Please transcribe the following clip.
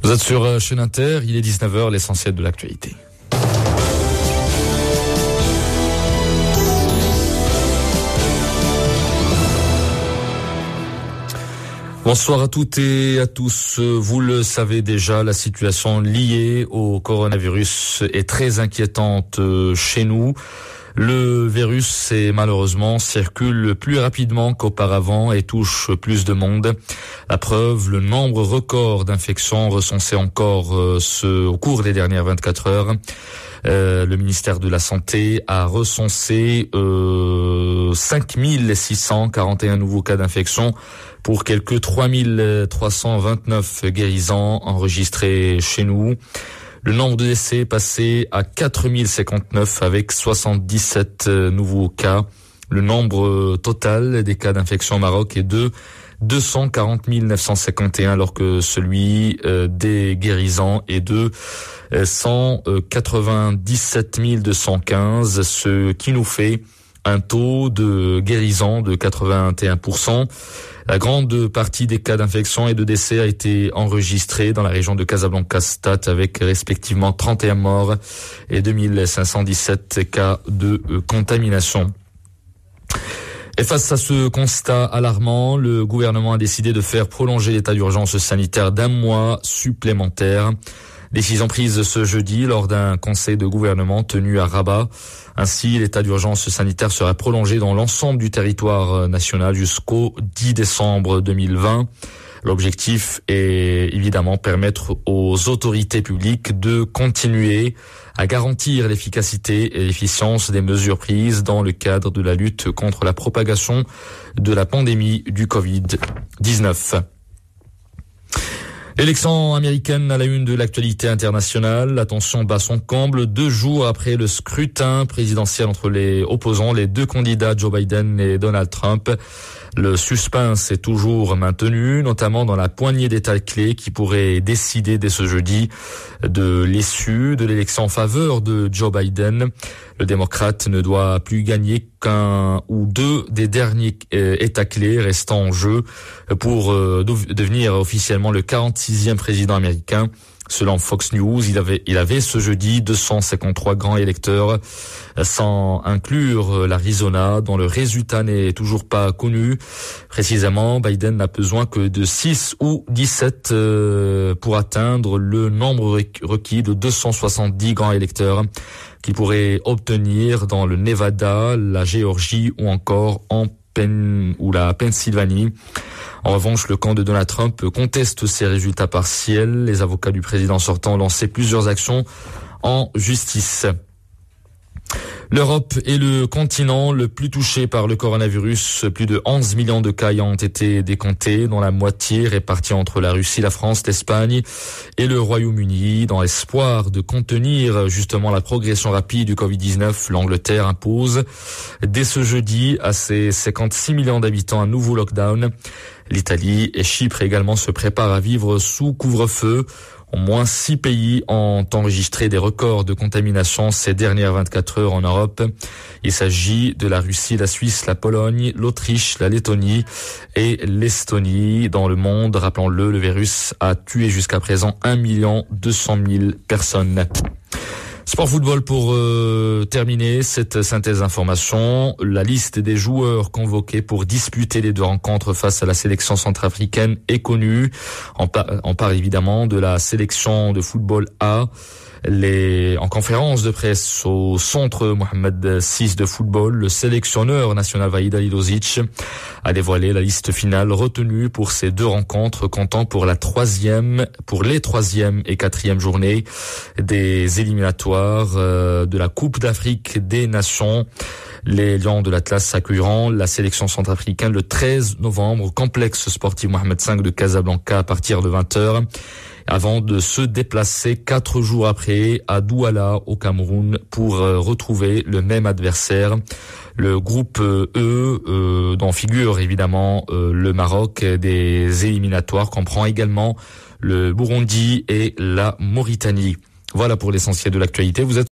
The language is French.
Vous êtes sur chaîne Inter, il est 19h, l'essentiel de l'actualité. Bonsoir à toutes et à tous. Vous le savez déjà, la situation liée au coronavirus est très inquiétante chez nous. Le virus, malheureusement, circule plus rapidement qu'auparavant et touche plus de monde. La preuve, le nombre record d'infections recensées encore au cours des dernières 24 heures. Le ministère de la Santé a recensé 5641 nouveaux cas d'infection pour quelques 3329 guérisons enregistrés chez nous. Le nombre de décès est passé à 4059 avec 77 nouveaux cas. Le nombre total des cas d'infection au Maroc est de 240 951 alors que celui des guérisons est de 197 215, ce qui nous fait un taux de guérison de 81%. La grande partie des cas d'infection et de décès a été enregistrée dans la région de Casablanca-Stade avec respectivement 31 morts et 2517 cas de contamination. Et face à ce constat alarmant, le gouvernement a décidé de faire prolonger l'état d'urgence sanitaire d'1 mois supplémentaire. Décision prise ce jeudi lors d'un conseil de gouvernement tenu à Rabat. Ainsi, l'état d'urgence sanitaire sera prolongé dans l'ensemble du territoire national jusqu'au 10 décembre 2020. L'objectif est évidemment permettre aux autorités publiques de continuer à garantir l'efficacité et l'efficience des mesures prises dans le cadre de la lutte contre la propagation de la pandémie du Covid-19. L'élection américaine à la une de l'actualité internationale. La tension bat son comble 2 jours après le scrutin présidentiel entre les opposants, les deux candidats Joe Biden et Donald Trump. Le suspense est toujours maintenu, notamment dans la poignée d'États clés qui pourraient décider dès ce jeudi de l'issue de l'élection en faveur de Joe Biden. Le démocrate ne doit plus gagner qu'un ou deux des derniers États clés restant en jeu pour devenir officiellement le 46e président américain. Selon Fox News, il avait ce jeudi 253 grands électeurs, sans inclure l'Arizona, dont le résultat n'est toujours pas connu. Précisément, Biden n'a besoin que de 6 ou 17 pour atteindre le nombre requis de 270 grands électeurs qu'il pourrait obtenir dans le Nevada, la Géorgie ou encore la Pennsylvanie. En revanche, le camp de Donald Trump conteste ces résultats partiels. Les avocats du président sortant ont lancé plusieurs actions en justice. L'Europe est le continent le plus touché par le coronavirus. Plus de 11 millions de cas y ont été décomptés, dont la moitié répartie entre la Russie, la France, l'Espagne et le Royaume-Uni. Dans l'espoir de contenir justement la progression rapide du Covid-19, l'Angleterre impose dès ce jeudi à ses 56 millions d'habitants un nouveau lockdown. L'Italie et Chypre également se préparent à vivre sous couvre-feu. Au moins 6 pays ont enregistré des records de contamination ces dernières 24 heures en Europe. Il s'agit de la Russie, la Suisse, la Pologne, l'Autriche, la Lettonie et l'Estonie. Dans le monde, rappelons-le, le virus a tué jusqu'à présent 1 200 000 personnes. Sport football pour terminer cette synthèse d'information. La liste des joueurs convoqués pour disputer les 2 rencontres face à la sélection centrafricaine est connue. On parle évidemment de la sélection de football A. En conférence de presse au centre Mohamed VI de football, le sélectionneur national Vahid Alilozic a dévoilé la liste finale retenue pour ces 2 rencontres, comptant pour les 3e et 4e journées des éliminatoires de la Coupe d'Afrique des Nations. Les Lions de l'Atlas accueilleront la sélection centrafricaine le 13 novembre au complexe sportif Mohamed V de Casablanca à partir de 20h. Avant de se déplacer 4 jours après à Douala au Cameroun pour retrouver le même adversaire. Le groupe E, dont figure évidemment le Maroc des éliminatoires, comprend également le Burundi et la Mauritanie. Voilà pour l'essentiel de l'actualité. Vous êtes